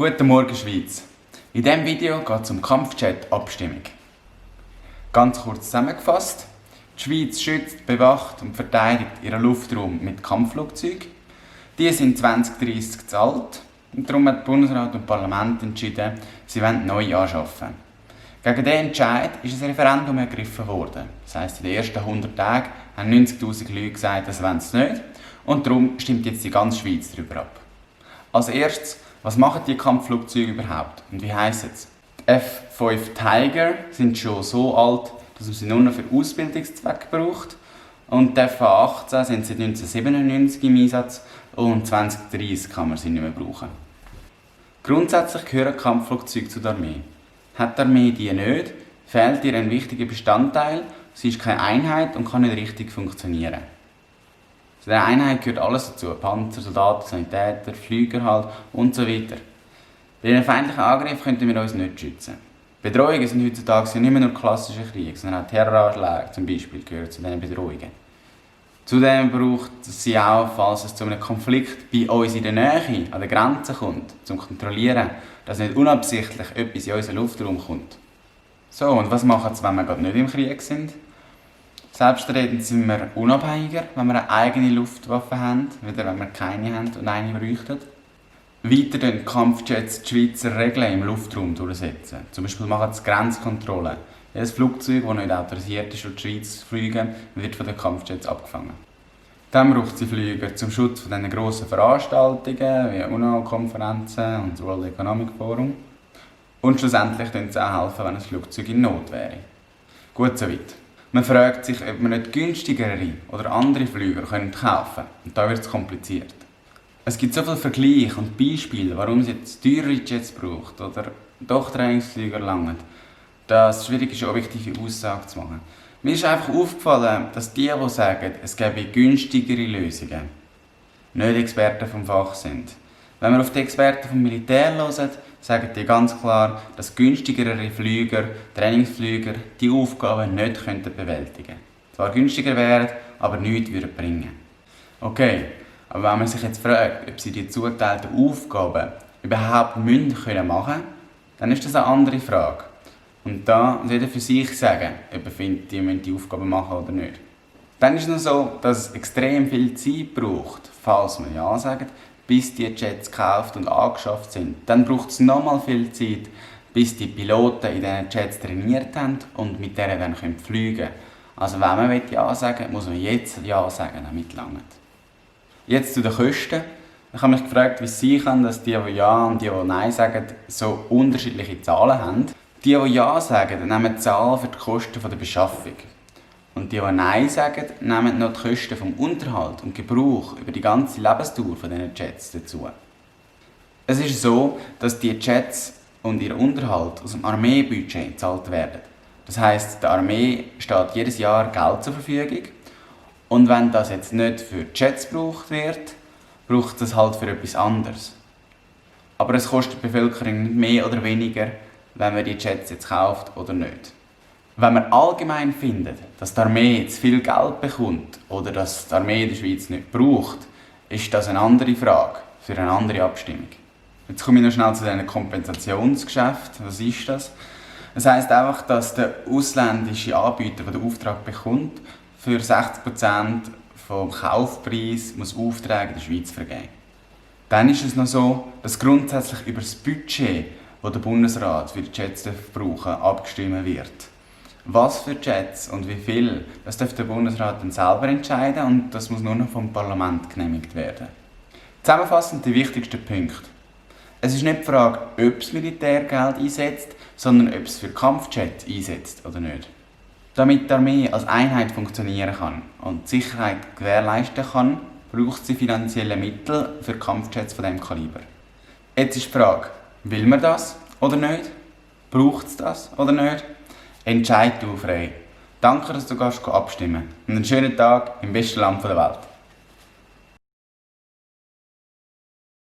Guten Morgen Schweiz! In diesem Video geht es um Kampfjet-Abstimmung. Ganz kurz zusammengefasst: Die Schweiz schützt, bewacht und verteidigt ihren Luftraum mit Kampfflugzeugen. Die sind 2030 zu alt und darum hat Bundesrat und Parlament entschieden, sie wollen neu anschaffen. Gegen diesen Entscheid ist ein Referendum ergriffen worden. Das heisst, in den ersten 100 Tagen haben 90'000 Leute gesagt, das wollen sie nicht. Und darum stimmt jetzt die ganze Schweiz darüber ab. Als erstes, was machen die Kampfflugzeuge überhaupt und wie heissen sie? Die F-5 Tiger sind schon so alt, dass man sie nur noch für Ausbildungszwecke braucht. Und die F-18 sind seit 1997 im Einsatz und 2030 kann man sie nicht mehr brauchen. Grundsätzlich gehören Kampfflugzeuge zu der Armee. Hat die Armee die nicht, fehlt ihr ein wichtiger Bestandteil, sie ist keine Einheit und kann nicht richtig funktionieren. Zu dieser Einheit gehört alles dazu: Panzer, Soldaten, Sanitäter, Flüger halt und so weiter. Bei einem feindlichen Angriff könnten wir uns nicht schützen. Bedrohungen sind heutzutage nicht mehr nur klassische Kriege, sondern auch Terroranschläge zum Beispiel gehören zu diesen Bedrohungen. Zudem braucht es sie auch, falls es zu einem Konflikt bei uns in der Nähe, an der Grenze kommt, zum Kontrollieren, dass nicht unabsichtlich etwas in unseren Luftraum kommt. So, und was machen sie, wenn wir gerade nicht im Krieg sind? Selbstredend sind wir unabhängiger, wenn wir eine eigene Luftwaffe haben, wieder wenn wir keine haben und eine bräuchten. Weiter den Kampfjets die Schweizer Regeln im Luftraum durchsetzen. Zum Beispiel machen sie Grenzkontrollen. Jedes Flugzeug, das nicht autorisiert ist, durch die Schweiz zu fliegen, wird von den Kampfjets abgefangen. Dann braucht sie Flüger zum Schutz von diesen grossen Veranstaltungen wie UNO-Konferenzen und das World Economic Forum. Und schlussendlich helfen sie auch, wenn ein Flugzeug in Not wäre. Gut soweit. Man fragt sich, ob man nicht günstigere oder andere Flüger kaufen können. Und da wird es kompliziert. Es gibt so viele Vergleiche und Beispiele, warum es jetzt teurere Jets braucht oder doch Trainingsflüger langen, dass es schwierig ist, eine objektive Aussage zu machen. Mir ist einfach aufgefallen, dass die sagen, es gäbe günstigere Lösungen, nicht Experten vom Fach sind. Wenn wir auf die Experten vom Militär hören, sagen die ganz klar, dass günstigere Flüger, Trainingsflüger, die Aufgaben nicht bewältigen könnten. Zwar günstiger wären, aber nichts bringen würden. Okay, aber wenn man sich jetzt fragt, ob sie die zugeteilten Aufgaben überhaupt machen können, dann ist das eine andere Frage. Und da muss jeder für sich sagen, ob er findet, die müssen die Aufgaben machen oder nicht. Dann ist es noch so, dass es extrem viel Zeit braucht, falls man Ja sagt, bis die Jets gekauft und angeschafft sind. Dann braucht es nochmal viel Zeit, bis die Piloten in diesen Jets trainiert haben und mit denen dann fliegen können. Also wenn man Ja sagen, muss man jetzt Ja sagen, damit es langt. Jetzt zu den Kosten. Ich habe mich gefragt, wie es sein kann, dass die Ja und die Nein sagen, so unterschiedliche Zahlen haben. Die Ja sagen, nehmen die Zahl für die Kosten der Beschaffung. Und die Nein sagen, nehmen noch die Kosten vom Unterhalt und Gebrauch über die ganze Lebensdauer dieser Jets dazu. Es ist so, dass die Jets und ihr Unterhalt aus dem Armeebudget gezahlt werden. Das heisst, der Armee steht jedes Jahr Geld zur Verfügung. Und wenn das jetzt nicht für Jets gebraucht wird, braucht es halt für etwas anderes. Aber es kostet die Bevölkerung nicht mehr oder weniger, wenn man die Jets jetzt kauft oder nicht. Wenn man allgemein findet, dass die Armee zu viel Geld bekommt oder dass die Armee die Schweiz nicht braucht, ist das eine andere Frage für eine andere Abstimmung. Jetzt komme ich noch schnell zu diesen Kompensationsgeschäften. Was ist das? Das heisst einfach, dass der ausländische Anbieter, der den Auftrag bekommt, für 60% vom Kaufpreis muss Aufträge in der Schweiz vergeben. Dann ist es noch so, dass grundsätzlich über das Budget, das der Bundesrat für die Jets brauchen, abgestimmt wird. Was für Jets und wie viel, das darf der Bundesrat dann selber entscheiden und das muss nur noch vom Parlament genehmigt werden. Zusammenfassend die wichtigsten Punkte. Es ist nicht die Frage, ob das Militär Geld einsetzt, sondern ob es für Kampfjets einsetzt oder nicht. Damit die Armee als Einheit funktionieren kann und die Sicherheit gewährleisten kann, braucht sie finanzielle Mittel für Kampfjets von diesem Kaliber. Jetzt ist die Frage, will man das oder nicht? Braucht es das oder nicht? Entscheid du frei. Danke, dass du abstimmen kannst und einen schönen Tag im besten Land der Welt.